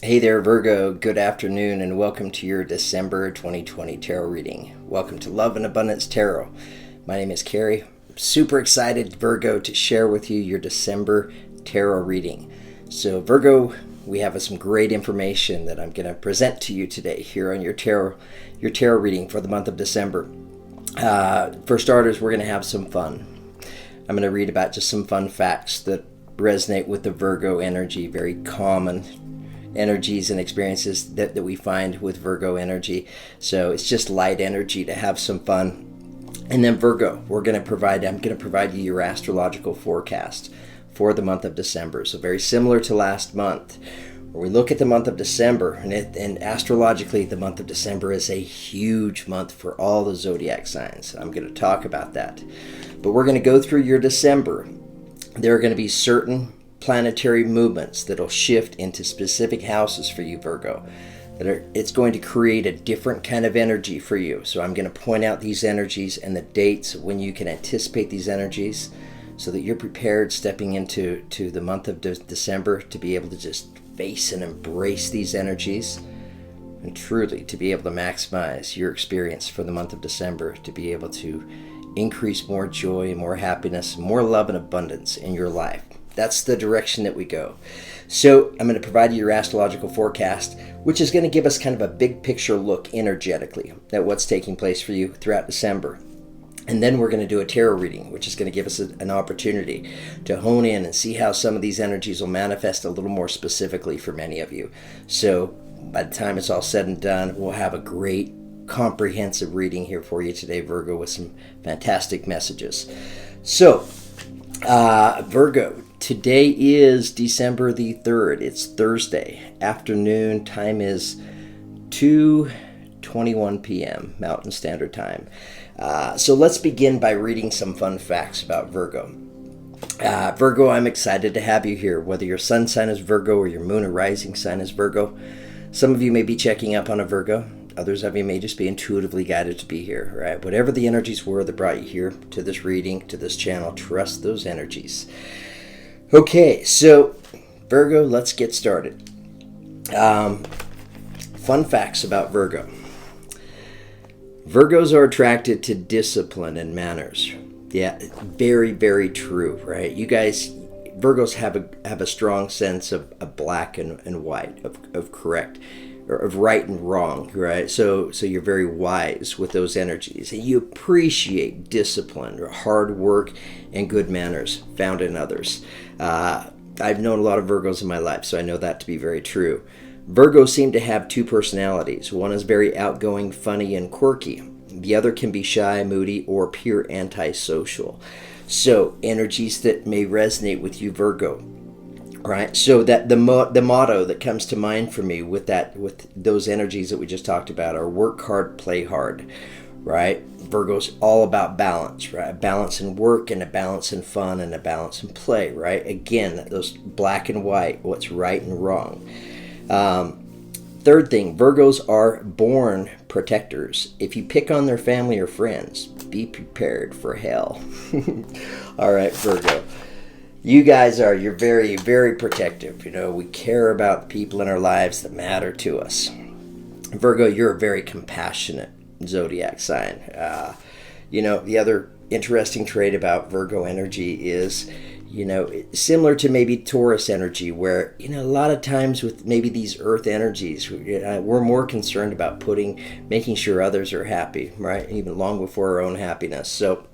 Hey there, Virgo. Good afternoon, and welcome to your December 2020 tarot reading. Welcome to Love and Abundance Tarot. My name is Carrie. I'm super excited, Virgo, to share with you your December tarot reading. So, Virgo, we have some great information that I'm going to present to you today here on your tarot reading for the month of December. For starters, we're going to have some fun. I'm going to read about just some fun facts that resonate with the Virgo energy, very common energies and experiences that we find with Virgo energy. So it's just light energy to have some fun. And then Virgo, I'm going to provide you your astrological forecast for the month of December. So very similar to last month, where we look at the month of December, and astrologically, the month of December is a huge month for all the zodiac signs. I'm going to talk about that. But we're going to go through your December. There are going to be certain planetary movements that'll shift into specific houses for you, Virgo. It's going to create a different kind of energy for you. So I'm going to point out these energies and the dates when you can anticipate these energies so that you're prepared stepping into the month of December to be able to just face and embrace these energies and truly to be able to maximize your experience for the month of December, to be able to increase more joy, more happiness, more love and abundance in your life. That's the direction that we go. So I'm going to provide you your astrological forecast, which is going to give us kind of a big picture look energetically at what's taking place for you throughout December. And then we're going to do a tarot reading, which is going to give us an opportunity to hone in and see how some of these energies will manifest a little more specifically for many of you. So by the time it's all said and done, we'll have a great comprehensive reading here for you today, Virgo, with some fantastic messages. So, Virgo, today is December the 3rd. It's Thursday afternoon. Time is 2:21 p.m. Mountain Standard Time. So let's begin by reading some fun facts about Virgo. Virgo, I'm excited to have you here, whether your sun sign is Virgo or your moon or rising sign is Virgo. Some of you may be checking up on a Virgo. Others of you may just be intuitively guided to be here, right? Whatever the energies were that brought you here to this reading, to this channel, trust those energies. Okay, so Virgo, let's get started. Fun facts about Virgo. Virgos are attracted to discipline and manners. Yeah, very, very true, right? You guys, Virgos have a strong sense of black and white, of correct, of right and wrong, right? So you're very wise with those energies. And you appreciate discipline, hard work, and good manners found in others. I've known a lot of Virgos in my life, so I know that to be very true. Virgos seem to have two personalities. One is very outgoing, funny, and quirky. The other can be shy, moody, or pure antisocial. So energies that may resonate with you, Virgo. Right, so that the motto that comes to mind for me with those energies that we just talked about are work hard, play hard. Right, Virgo's all about balance, right? A balance in work and a balance in fun and a balance in play. Right, again, those black and white, what's right and wrong. Third thing, Virgos are born protectors. If you pick on their family or friends, be prepared for hell. All right, Virgo. You guys you're very, very protective. You know, we care about the people in our lives that matter to us. Virgo, you're a very compassionate zodiac sign. The other interesting trait about Virgo energy is, similar to maybe Taurus energy, where, a lot of times with maybe these earth energies, we're more concerned about making sure others are happy, right? Even long before our own happiness. So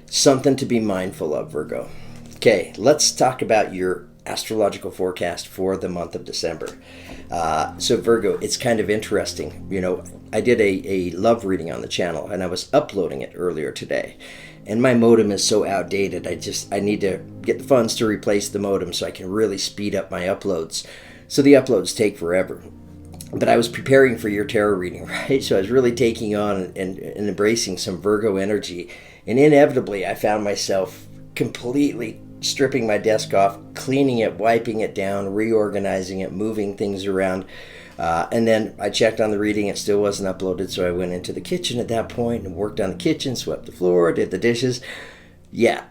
something to be mindful of, Virgo. Okay, let's talk about your astrological forecast for the month of December. So Virgo, it's kind of interesting. I did a love reading on the channel, and I was uploading it earlier today. And my modem is so outdated, I need to get the funds to replace the modem so I can really speed up my uploads. So the uploads take forever. But I was preparing for your tarot reading, right? So I was really taking on and embracing some Virgo energy. And inevitably, I found myself completely stripping my desk off, cleaning it, wiping it down, reorganizing it, moving things around. And then I checked on the reading. It still wasn't uploaded, so I went into the kitchen at that point and worked on the kitchen, swept the floor, did the dishes. Yeah,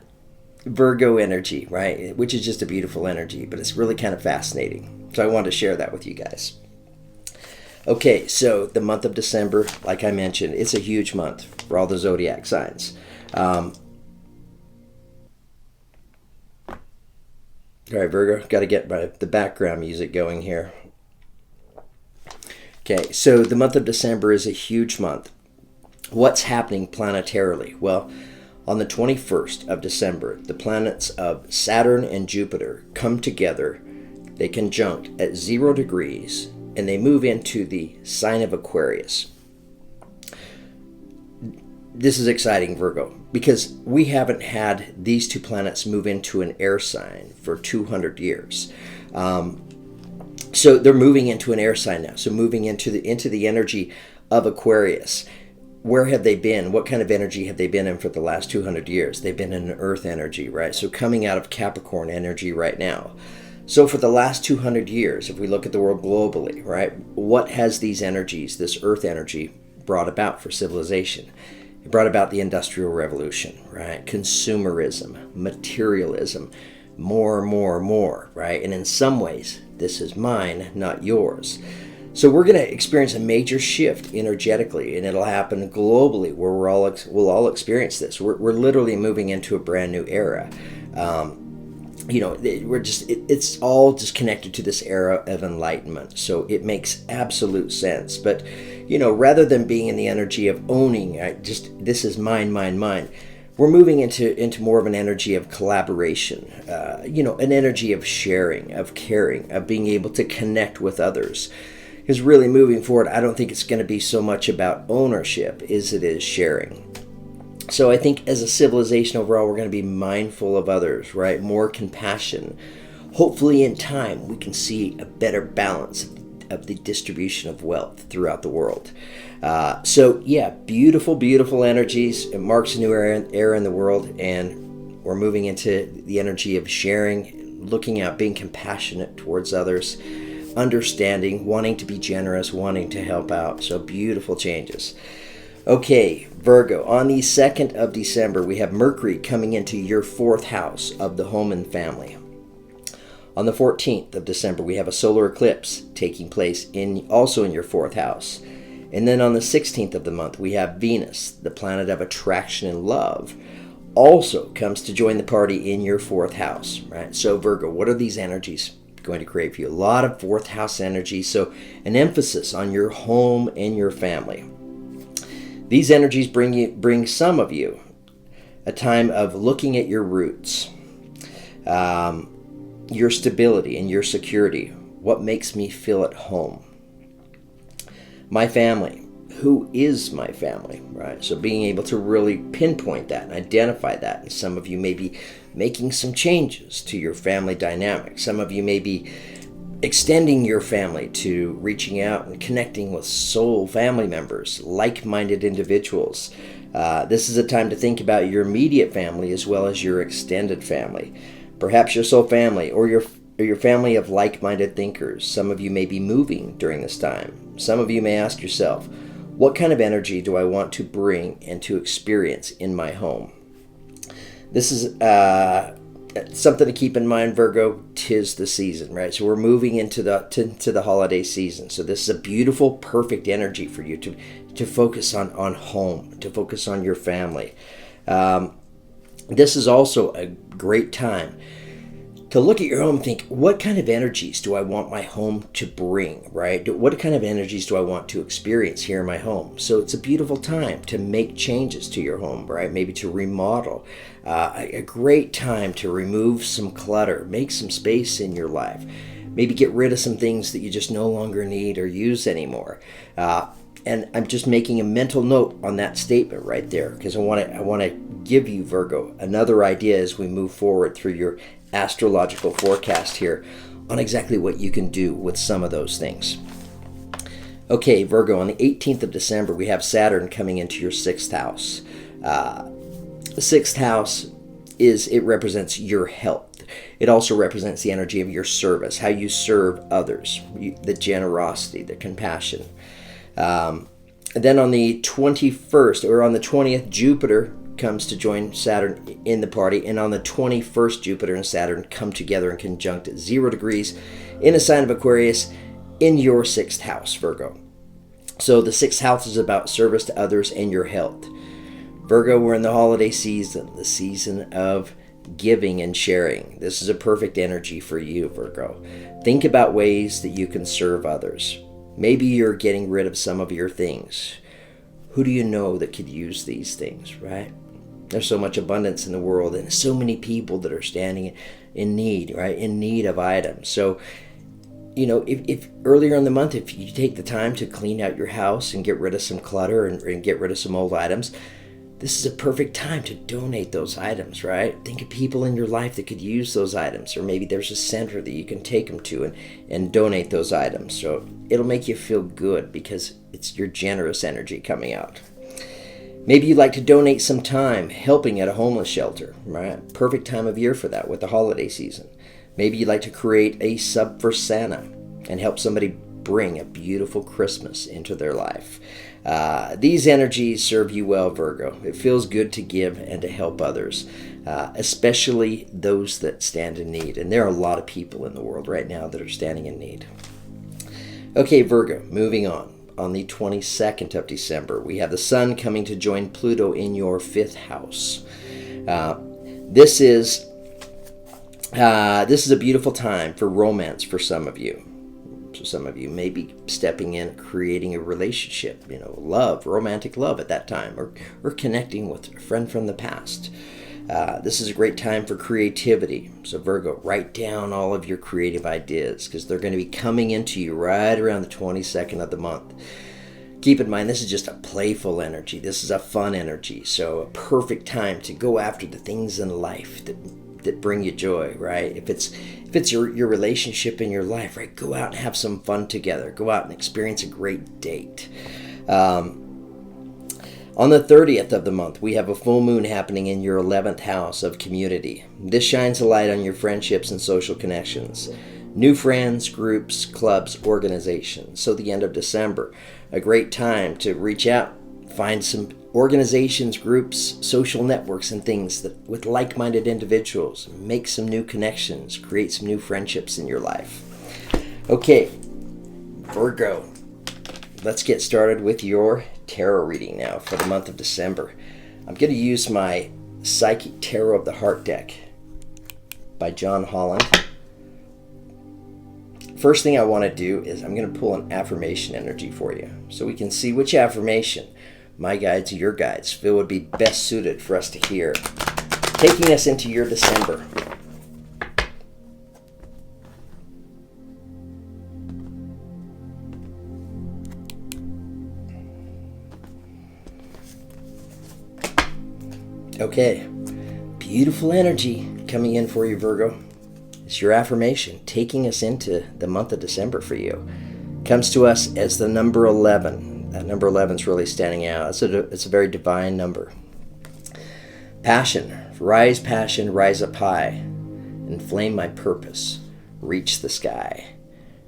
Virgo energy, right? Which is just a beautiful energy, but it's really kind of fascinating. So I wanted to share that with you guys. Okay, so the month of December, like I mentioned, it's a huge month for all the zodiac signs. All right, Virgo, got to get the background music going here. Okay, so the month of December is a huge month. What's happening planetarily? Well, on the 21st of December, the planets of Saturn and Jupiter come together. They conjunct at 0 degrees, and they move into the sign of Aquarius. This is exciting, Virgo, because we haven't had these two planets move into an air sign for 200 years. So they're moving into an air sign now. So moving into the energy of Aquarius. Where have they been? What kind of energy have they been in for the last 200 years? They've been in Earth energy, right? So coming out of Capricorn energy right now. So for the last 200 years, if we look at the world globally, right, what has these energies, this Earth energy, brought about for civilization? It brought about the Industrial Revolution, right? Consumerism, materialism, more, right? And in some ways, this is mine, not yours. So we're going to experience a major shift energetically, and it'll happen globally, where we'll all experience this. We're literally moving into a brand new era. It's all just connected to this era of enlightenment. So it makes absolute sense. But, rather than being in the energy of owning, this is mine, we're moving into more of an energy of collaboration, an energy of sharing, of caring, of being able to connect with others. Because really moving forward, I don't think it's going to be so much about ownership as it is sharing. So I think as a civilization overall, we're going to be mindful of others, right? More compassion. Hopefully in time, we can see a better balance of the distribution of wealth throughout the world. Beautiful energies. It marks a new era in the world, and we're moving into the energy of sharing, looking out, being compassionate towards others, understanding, wanting to be generous, wanting to help out. So beautiful changes. Okay, Virgo, on the 2nd of December, we have Mercury coming into your 4th house of the home and family. On the 14th of December, we have a solar eclipse taking place also in your 4th house. And then on the 16th of the month, we have Venus, the planet of attraction and love, also comes to join the party in your 4th house, right? So Virgo, what are these energies going to create for you? A lot of 4th house energy, so an emphasis on your home and your family. These energies bring some of you a time of looking at your roots, your stability and your security. What makes me feel at home? My family. Who is my family, right? So being able to really pinpoint that and identify that. And some of you may be making some changes to your family dynamic. Some of you may be extending your family to reaching out and connecting with soul family members, like-minded individuals. This is a time to think about your immediate family as well as your extended family. Perhaps your soul family or your family of like-minded thinkers. Some of you may be moving during this time. Some of you may ask yourself, what kind of energy do I want to bring and to experience in my home? This is something to keep in mind, Virgo. 'Tis the season, right? So we're moving into the holiday season. So this is a beautiful, perfect energy for you to focus on home, to focus on your family. This is also a great time to look at your home and think, what kind of energies do I want my home to bring, right? What kind of energies do I want to experience here in my home? So it's a beautiful time to make changes to your home, right? Maybe to remodel. A great time to remove some clutter, make some space in your life. Maybe get rid of some things that you just no longer need or use anymore. And I'm just making a mental note on that statement right there, because I want to give you, Virgo, another idea as we move forward through your astrological forecast here on exactly what you can do with some of those things. Okay, Virgo, on the 18th of December, we have Saturn coming into your 6th house. The 6th house represents your health. It also represents the energy of your service, how you serve others, the generosity, the compassion. Then on the 21st, or on the 20th, Jupiter comes to join Saturn in the party, and on the 21st, Jupiter and Saturn come together in conjunct at 0 degrees in a sign of Aquarius in your 6th house, Virgo. So the 6th house is about service to others and your health. Virgo, we're in the holiday season, the season of giving and sharing. This is a perfect energy for you, Virgo. Think about ways that you can serve others. Maybe you're getting rid of some of your things. Who do you know that could use these things, right? There's so much abundance in the world and so many people that are standing in need, right? In need of items. So, if earlier in the month, if you take the time to clean out your house and get rid of some clutter and get rid of some old items, this is a perfect time to donate those items, right? Think of people in your life that could use those items, or maybe there's a center that you can take them to and donate those items. So it'll make you feel good because it's your generous energy coming out. Maybe you'd like to donate some time helping at a homeless shelter, right? Perfect time of year for that with the holiday season. Maybe you'd like to create a sub for Santa and help somebody bring a beautiful Christmas into their life. These energies serve you well, Virgo. It feels good to give and to help others, especially those that stand in need. And there are a lot of people in the world right now that are standing in need. Okay, Virgo, moving on. On the 22nd of December, we have the Sun coming to join Pluto in your 5th house. This is a beautiful time for romance for some of you. So some of you may be stepping in, creating a relationship, love, romantic love at that time, or connecting with a friend from the past. This is a great time for creativity. So Virgo, write down all of your creative ideas because they're going to be coming into you right around the 22nd of the month. Keep in mind, this is just a playful energy. This is a fun energy. So a perfect time to go after the things in life that bring you joy, right? If it's your relationship in your life, right? Go out and have some fun together. Go out and experience a great date. On the 30th of the month, we have a full moon happening in your 11th house of community. This shines a light on your friendships and social connections. New friends, groups, clubs, organizations. So the end of December, a great time to reach out, find some organizations, groups, social networks, and things that with like-minded individuals. Make some new connections, create some new friendships in your life. Okay, Virgo, let's get started with your tarot reading now for the month of December. I'm going to use my Psychic Tarot of the Heart deck by John Holland. First thing I want to do is I'm going to pull an affirmation energy for you so we can see which affirmation my guides or your guides feel would be best suited for us to hear, taking us into your December. Okay, beautiful energy coming in for you, Virgo. It's your affirmation taking us into the month of December for you. Comes to us as the number 11. That number 11 is really standing out. It's a very divine number. Passion, rise up high. Inflame my purpose, reach the sky.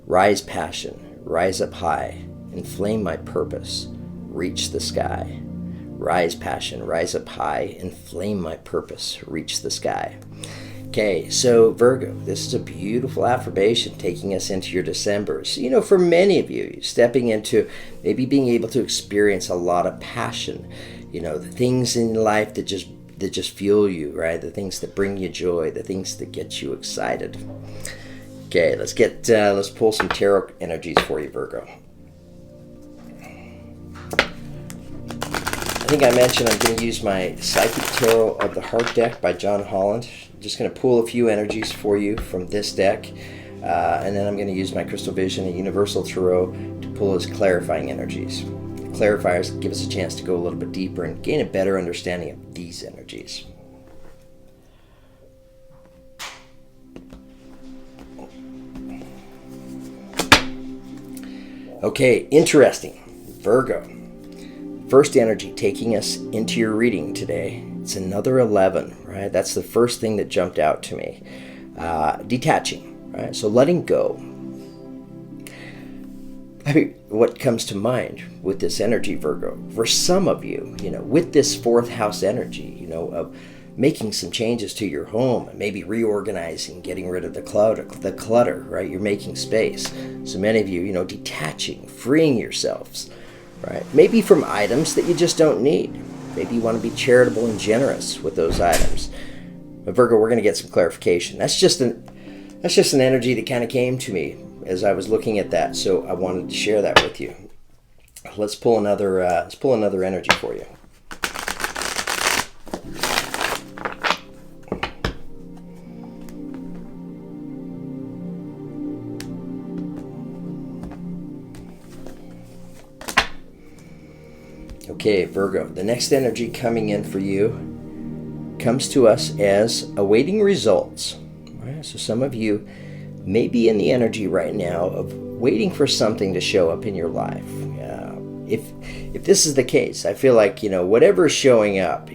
Rise passion, rise up high. Inflame my purpose, reach the sky. Rise passion, rise up high, inflame my purpose, reach the sky. Okay, so Virgo, this is a beautiful affirmation taking us into your December. So, for many of you, stepping into maybe being able to experience a lot of passion, the things in life that just fuel you, right? The things that bring you joy, the things that get you excited. Okay, let's pull some tarot energies for you, Virgo. I think I mentioned I'm going to use my Psychic Tarot of the Heart deck by John Holland. I'm just going to pull a few energies for you from this deck. And then I'm going to use my Crystal Vision and Universal Tarot to pull as clarifying energies. Clarifiers give us a chance to go a little bit deeper and gain a better understanding of these energies. Okay, interesting. Virgo. First energy taking us into your reading today. It's another 11, right? That's the first thing that jumped out to me. Detaching, right? So letting go. I mean, what comes to mind with this energy, Virgo, for some of you, with this fourth house energy, of making some changes to your home, maybe reorganizing, getting rid of the clutter, right? You're making space. So many of you, detaching, freeing yourselves, right? Maybe from items that you just don't need. Maybe you want to be charitable and generous with those items. But Virgo, we're going to get some clarification. That's just an energy that kind of came to me as I was looking at that. So I wanted to share that with you. Let's pull another energy for you. Okay, Virgo, the next energy coming in for you comes to us as awaiting results. Right? So some of you may be in the energy right now of waiting for something to show up in your life. If this is the case, I feel like, whatever's showing up,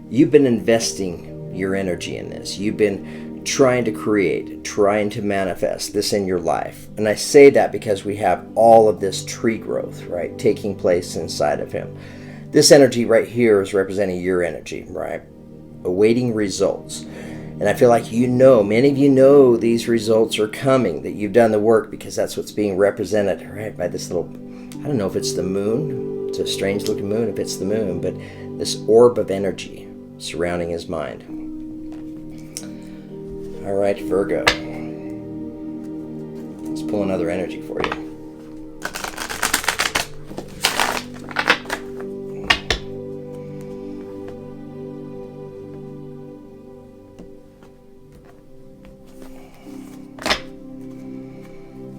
you've been investing your energy in this. You've been trying to create, trying to manifest this in your life. And I say that because we have all of this tree growth, right, taking place inside of him. This energy right here is representing your energy, right? Awaiting results. And I feel like many of you know these results are coming, that you've done the work, because that's what's being represented, right, by this little, I don't know if it's the moon. It's a strange looking moon if it's the moon, but this orb of energy surrounding his mind. All right, Virgo. Let's pull another energy for you.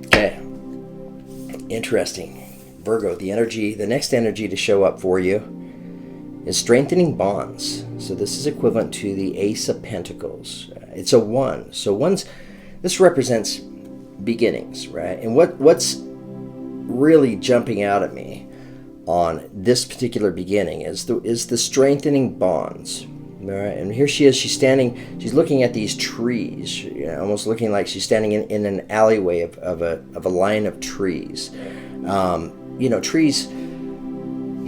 Okay. Interesting. Virgo, the next energy to show up for you is strengthening bonds. So this is equivalent to the Ace of Pentacles. It's a 1. So this represents beginnings, right? And what's really jumping out at me on this particular beginning is the strengthening bonds. All right, and here she is. She's looking at these trees, almost looking like she's standing in an alleyway of a line of trees.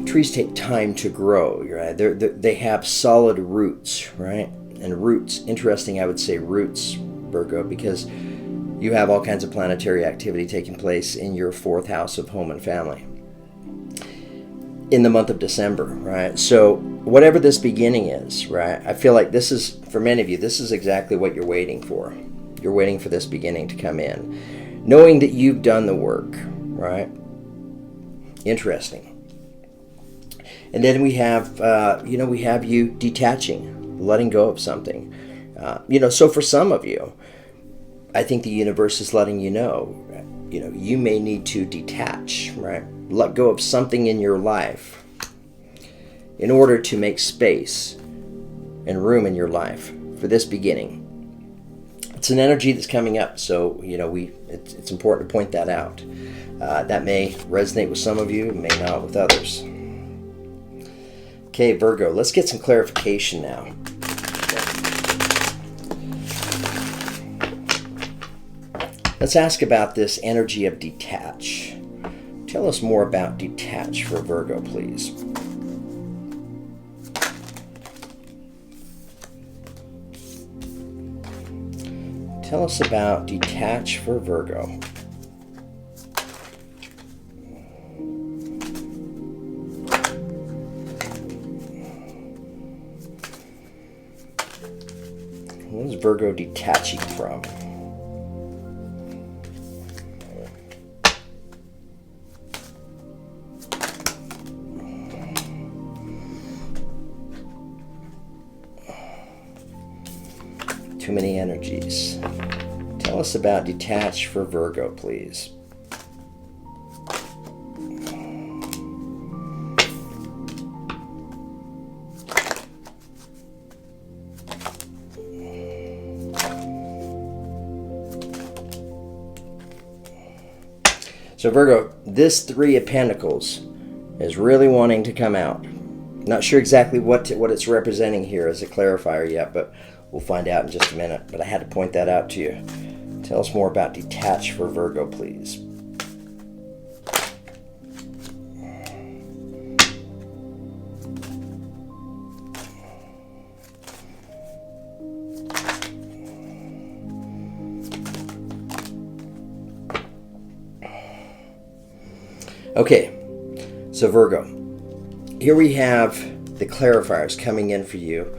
Trees take time to grow, right? They have solid roots, right? And roots, interesting, I would say roots, Virgo, because you have all kinds of planetary activity taking place in your fourth house of home and family in the month of December, right? So whatever this beginning is, right, I feel like this is, for many of you, this is exactly what you're waiting for. You're waiting for this beginning to come in, knowing that you've done the work, right? Interesting. And then we have you detaching, letting go of something. So for some of you, I think the universe is letting you know, you may need to detach, right? Let go of something in your life in order to make space and room in your life for this beginning. It's an energy that's coming up, so it's important to point that out. That may resonate with some of you, may not with others. Okay, Virgo, let's get some clarification now. Let's ask about this energy of detach. Tell us more about detach for Virgo, please. Tell us about detach for Virgo. What is Virgo detaching from? Too many energies. Tell us about detach for Virgo, please. So Virgo, this Three of Pentacles is really wanting to come out. Not sure exactly what it's representing here as a clarifier yet, but we'll find out in just a minute. But I had to point that out to you. Tell us more about detach for Virgo, please. Okay, so Virgo, here we have the clarifiers coming in for you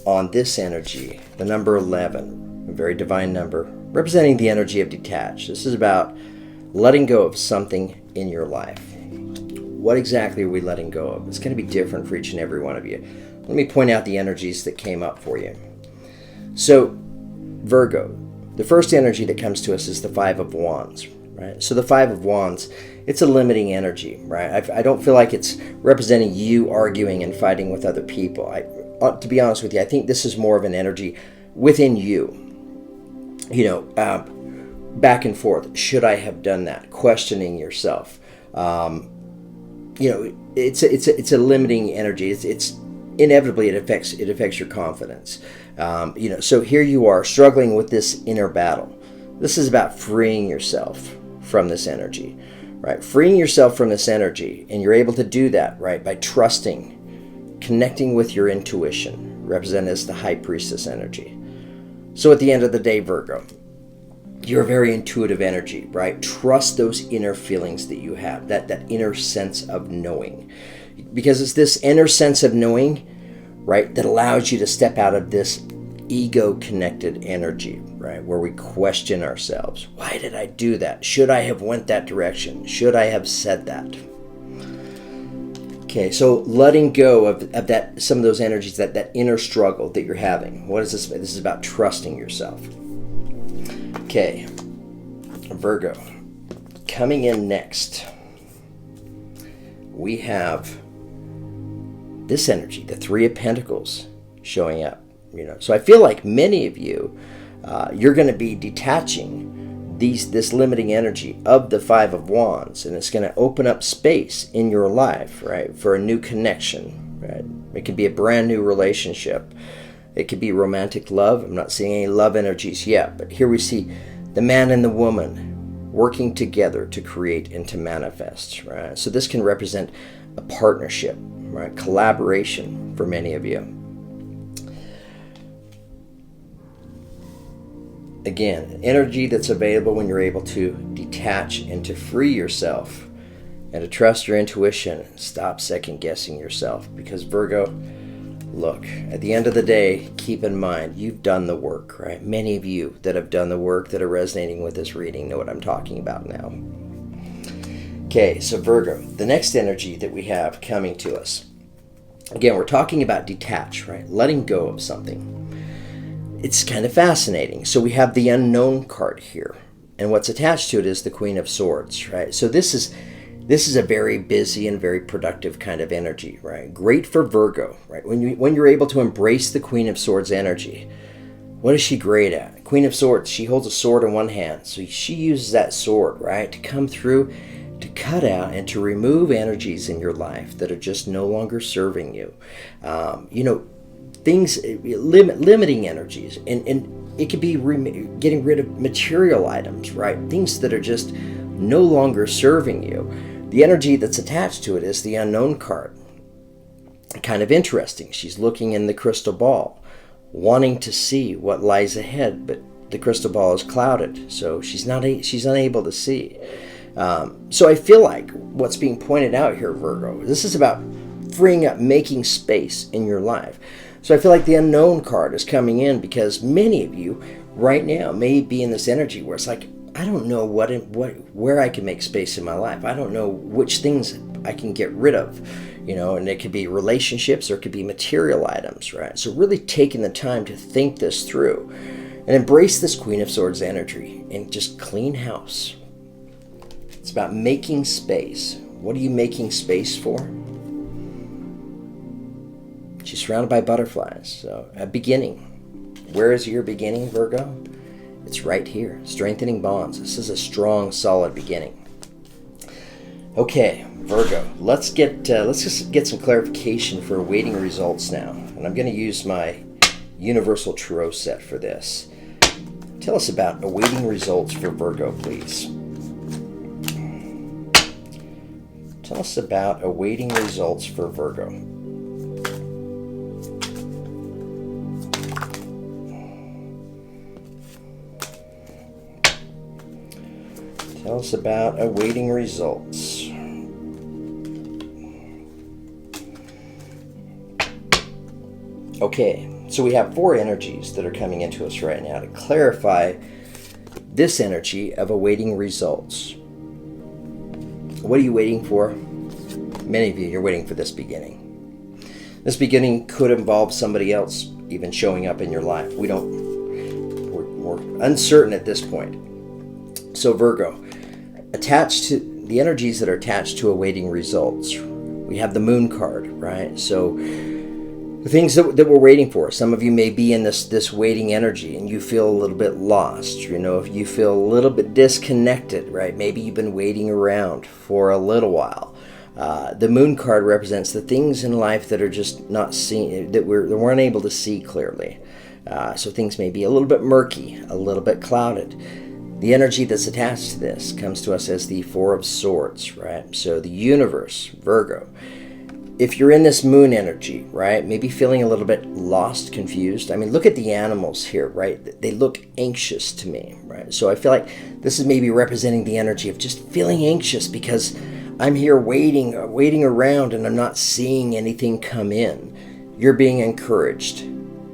on this energy, the number 11, a very divine number, representing the energy of detached. This is about letting go of something in your life. What exactly are we letting go of? It's going to be different for each and every one of you. Let me point out the energies that came up for you. So, Virgo, the first energy that comes to us is the Five of Wands, right? So the Five of Wands, it's a limiting energy, right? I don't feel like it's representing you arguing and fighting with other people. To be honest with you, I think this is more of an energy within you. Back and forth. Should I have done that? Questioning yourself. It's a limiting energy. It's inevitably it affects your confidence. So here you are struggling with this inner battle. This is about freeing yourself from this energy, right? Freeing yourself from this energy, and you're able to do that, right, by trusting, connecting with your intuition, represented as the High Priestess energy. So at the end of the day, Virgo, you're a very intuitive energy, right? Trust those inner feelings that you have, that inner sense of knowing. Because it's this inner sense of knowing, right, that allows you to step out of this ego-connected energy, right, where we question ourselves. Why did I do that? Should I have went that direction? Should I have said that? Okay, so letting go of that, some of those energies, that inner struggle that you're having. What is this? This is about trusting yourself. Okay, Virgo, coming in next, we have this energy, the Three of Pentacles, showing up. So I feel like many of you, you're going to be detaching this limiting energy of the Five of Wands, and it's going to open up space in your life, right, for a new connection. Right? It could be a brand new relationship. It could be romantic love. I'm not seeing any love energies yet, but here we see the man and the woman working together to create and to manifest. Right? So this can represent a partnership, right? Collaboration for many of you. Again, energy that's available when you're able to detach and to free yourself and to trust your intuition and stop second guessing yourself. Because Virgo, look, at the end of the day, keep in mind, you've done the work, right? Many of you that have done the work that are resonating with this reading know what I'm talking about now. Okay, so Virgo, the next energy that we have coming to us. Again, we're talking about detach, right? Letting go of something. It's kind of fascinating. So we have the unknown card here, and what's attached to it is the Queen of Swords, right? So this is a very busy and very productive kind of energy, right? Great for Virgo, right? When you're able to embrace the Queen of Swords energy, what is she great at? Queen of Swords, she holds a sword in one hand, so she uses that sword, right, to come through, to cut out and to remove energies in your life that are just no longer serving you. Things, limiting energies, and it could be getting rid of material items, right? Things that are just no longer serving you. The energy that's attached to it is the unknown card. Kind of interesting. She's looking in the crystal ball, wanting to see what lies ahead, but the crystal ball is clouded, so she's unable to see. So I feel like what's being pointed out here, Virgo, this is about freeing up, making space in your life. So I feel like the unknown card is coming in because many of you right now may be in this energy where it's like, I don't know where I can make space in my life. I don't know which things I can get rid of, and it could be relationships or it could be material items, right? So really taking the time to think this through and embrace this Queen of Swords energy and just clean house. It's about making space. What are you making space for? She's surrounded by butterflies. So a beginning. Where is your beginning, Virgo? It's right here. Strengthening bonds. This is a strong, solid beginning. Okay, Virgo. Let's just get some clarification for awaiting results now. And I'm going to use my Universal Tarot set for this. Tell us about awaiting results for Virgo, please. Tell us about awaiting results for Virgo. Tell us about awaiting results. Okay, so we have 4 energies that are coming into us right now to clarify this energy of awaiting results. What are you waiting for? Many of you, you're waiting for this beginning. This beginning could involve somebody else even showing up in your life. We're uncertain at this point. So Virgo, attached to the energies that are attached to awaiting results, we have the moon card, right? So the things that we're waiting for. Some of you may be in this waiting energy and you feel a little bit lost. If you feel a little bit disconnected, right? Maybe you've been waiting around for a little while. The moon card represents the things in life that are just not seen, that we're unable to see clearly. So things may be a little bit murky, a little bit clouded. The energy that's attached to this comes to us as the 4 of Swords, right? So the universe, Virgo. If you're in this moon energy, right, maybe feeling a little bit lost, confused. I mean, look at the animals here, right? They look anxious to me, right? So I feel like this is maybe representing the energy of just feeling anxious because I'm here waiting around and I'm not seeing anything come in. You're being encouraged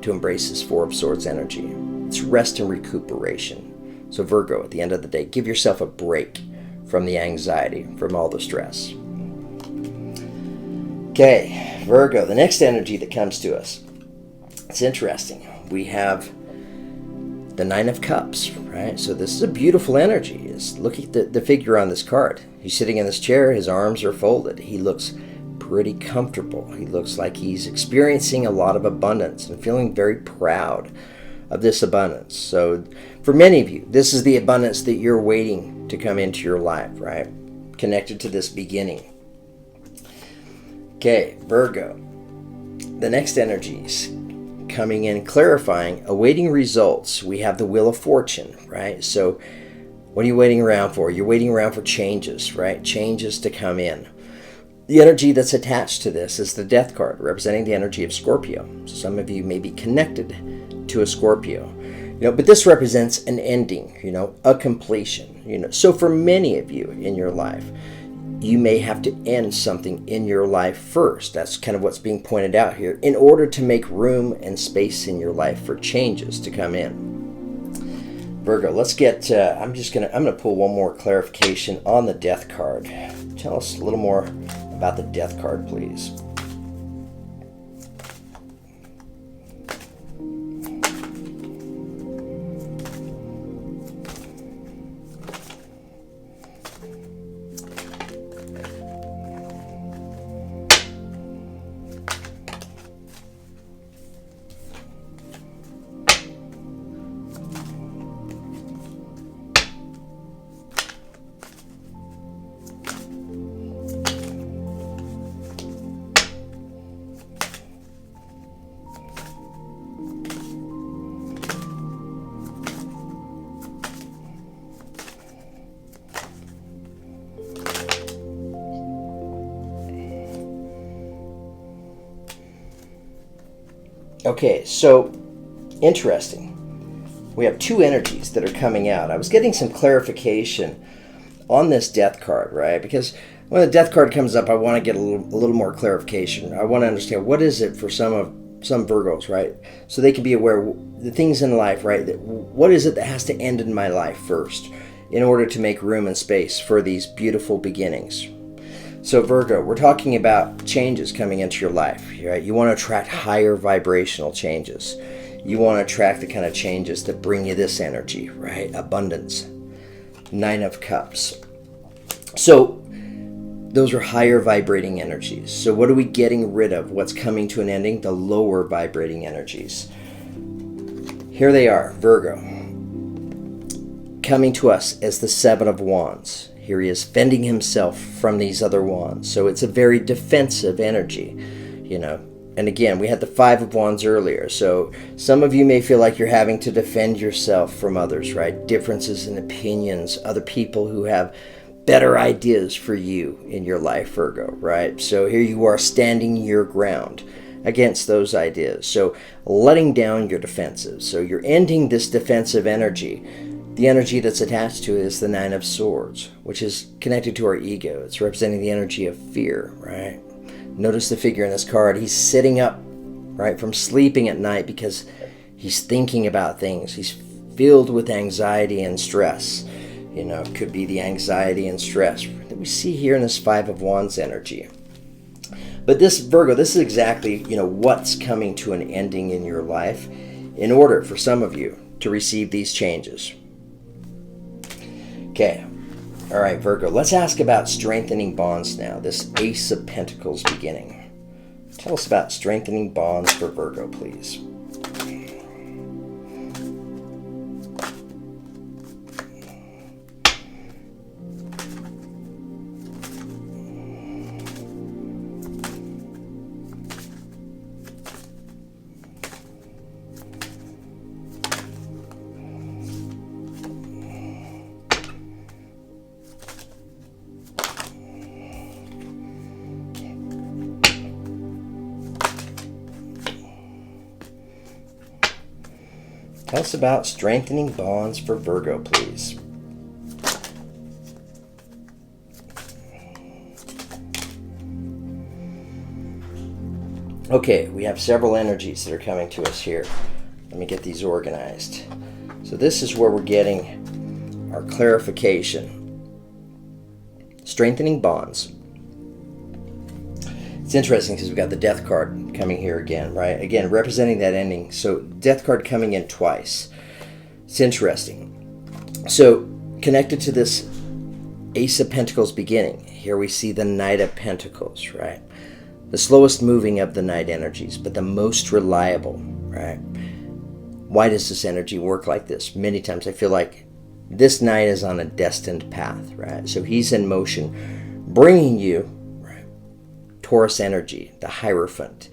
to embrace this 4 of Swords energy. It's rest and recuperation. So Virgo, at the end of the day, give yourself a break from the anxiety, from all the stress. Okay, Virgo, the next energy that comes to us. It's interesting. We have the 9 of Cups, right? So this is a beautiful energy. Look at the figure on this card. He's sitting in this chair. His arms are folded. He looks pretty comfortable. He looks like he's experiencing a lot of abundance and feeling very proud of this abundance. So for many of you, this is the abundance that you're waiting to come into your life, right? Connected to this beginning. Okay, Virgo. The next energies coming in, clarifying, awaiting results. We have the Wheel of Fortune, right? So what are you waiting around for? You're waiting around for changes, right? Changes to come in. The energy that's attached to this is the Death card, representing the energy of Scorpio. So some of you may be connected to a Scorpio. But this represents an ending, a completion. So for many of you in your life, you may have to end something in your life first. That's kind of what's being pointed out here, in order to make room and space in your life for changes to come in. Virgo, let's get, I'm going to pull one more clarification on the Death card. Tell us a little more about the Death card, please. Okay, so interesting. We have 2 energies that are coming out. I was getting some clarification on this Death card, right? Because when the Death card comes up, I want to get a little more clarification. I want to understand what is it for some Virgos, right? So they can be aware the things in life, right? What is it that has to end in my life first in order to make room and space for these beautiful beginnings? So Virgo, we're talking about changes coming into your life, right? You want to attract higher vibrational changes. You want to attract the kind of changes that bring you this energy, right? Abundance. 9 of Cups. So those are higher vibrating energies. So what are we getting rid of? What's coming to an ending? The lower vibrating energies. Here they are, Virgo. Coming to us as the 7 of Wands. Here he is fending himself from these other wands. So it's a very defensive energy, And again, we had the 5 of Wands earlier. So some of you may feel like you're having to defend yourself from others, right? Differences in opinions, other people who have better ideas for you in your life, Virgo, right? So here you are standing your ground against those ideas. So letting down your defenses. So you're ending this defensive energy. The energy that's attached to it is the 9 of Swords, which is connected to our ego. It's representing the energy of fear, right? Notice the figure in this card. He's sitting up, right? From sleeping at night because he's thinking about things. He's filled with anxiety and stress. It could be the anxiety and stress that we see here in this Five of Wands energy. But this, Virgo, this is exactly, what's coming to an ending in your life in order for some of you to receive these changes. Okay. All right, Virgo, let's ask about strengthening bonds now. This Ace of Pentacles beginning. Tell us about strengthening bonds for Virgo, please. Tell us about strengthening bonds for Virgo, please. Okay, we have several energies that are coming to us here. Let me get these organized. So this is where we're getting our clarification. Strengthening bonds. It's interesting because we've got the Death card coming here again, right? Again, representing that ending. So Death card coming in twice. It's interesting. So connected to this Ace of Pentacles beginning, here we see the Knight of Pentacles, right? The slowest moving of the Knight energies, but the most reliable, right? Why does this energy work like this? Many times I feel like this Knight is on a destined path, right? So he's in motion, bringing you Taurus energy, the Hierophant,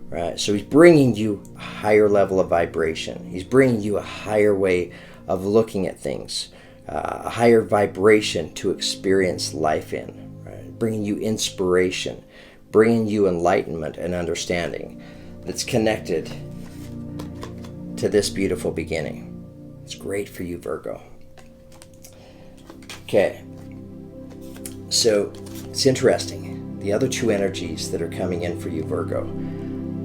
right? So he's bringing you a higher level of vibration. He's bringing you a higher way of looking at things, a higher vibration to experience life in, right? Bringing you inspiration, bringing you enlightenment and understanding that's connected to this beautiful beginning. It's great for you, Virgo. Okay, so it's interesting. The other two energies that are coming in for you, Virgo,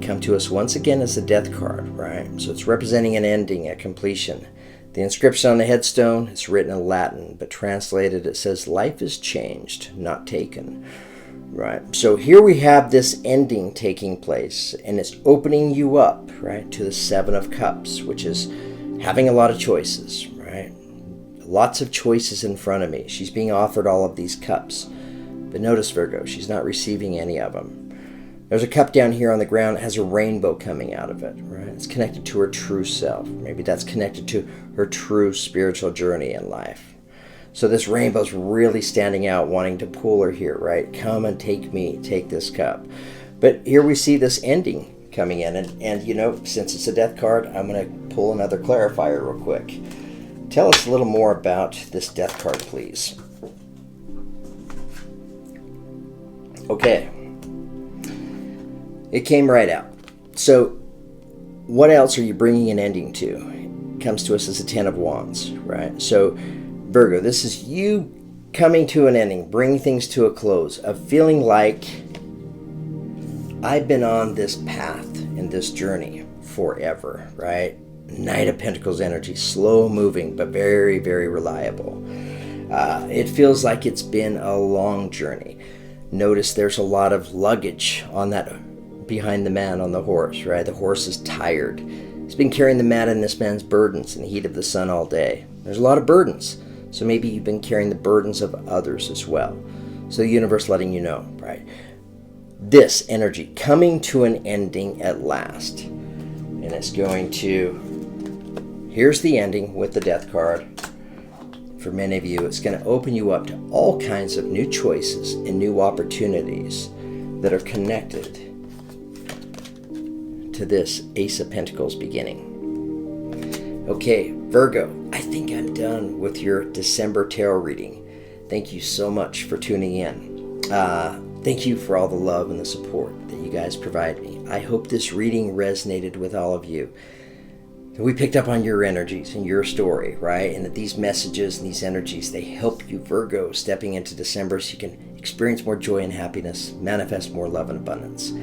come to us once again as the Death card, right? So it's representing an ending, a completion. The inscription on the headstone is written in Latin, but translated it says, "Life is changed, not taken." Right? So here we have this ending taking place, and it's opening you up, right, to the Seven of Cups, which is having a lot of choices, right? Lots of choices in front of me. She's being offered all of these cups. But notice, Virgo, she's not receiving any of them. There's a cup down here on the ground that has a rainbow coming out of it, right? It's connected to her true self. Maybe that's connected to her true spiritual journey in life. So this rainbow's really standing out, wanting to pull her here, right? Come and take me, take this cup. But here we see this ending coming in. And since it's a Death card, I'm going to pull another clarifier real quick. Tell us a little more about this Death card, please. Okay, it came right out. So what else are you bringing an ending to? It comes to us as a Ten of Wands, right? So Virgo, this is you coming to an ending, bringing things to a close, of feeling like I've been on this path and this journey forever, right? Knight of Pentacles energy, slow moving, but very, very reliable. It feels like it's been a long journey. Notice there's a lot of luggage on that behind the man on the horse, right? The horse is tired. He's been carrying the mat and this man's burdens in the heat of the sun all day. There's a lot of burdens. So maybe you've been carrying the burdens of others as well. So the universe letting you know, right? This energy coming to an ending at last. And it's going to, here's the ending with the Death card. For many of you, it's going to open you up to all kinds of new choices and new opportunities that are connected to this Ace of Pentacles beginning. Okay, Virgo, I think I'm done with your December tarot reading. Thank you so much for tuning in. Thank you for all the love and the support that you guys provide me. I hope this reading resonated with all of you. We picked up on your energies and your story, right? And that these messages and these energies, they help you, Virgo, stepping into December so you can experience more joy and happiness, manifest more love and abundance.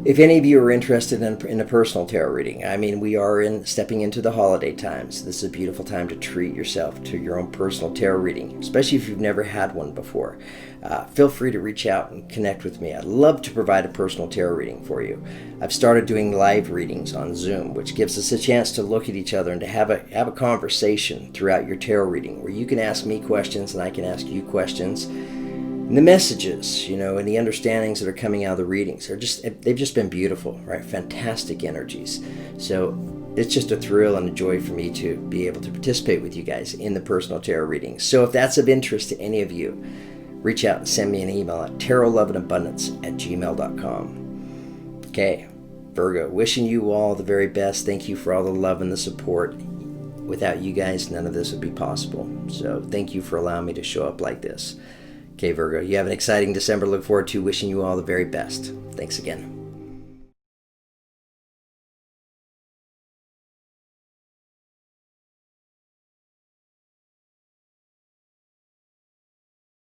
If any of you are interested in a personal tarot reading, I mean, we are stepping into the holiday times. This is a beautiful time to treat yourself to your own personal tarot reading, especially if you've never had one before. Feel free to reach out and connect with me. I'd love to provide a personal tarot reading for you. I've started doing live readings on Zoom, which gives us a chance to look at each other and to have a conversation throughout your tarot reading, where you can ask me questions and I can ask you questions. And the messages, and the understandings that are coming out of the readings they've just been beautiful, right? Fantastic energies. So it's just a thrill and a joy for me to be able to participate with you guys in the personal tarot readings. So if that's of interest to any of you, reach out and send me an email at tarotloveandabundance@gmail.com. Okay, Virgo, wishing you all the very best. Thank you for all the love and the support. Without you guys, none of this would be possible. So thank you for allowing me to show up like this. Okay, Virgo, you have an exciting December. Look forward to wishing you all the very best. Thanks again.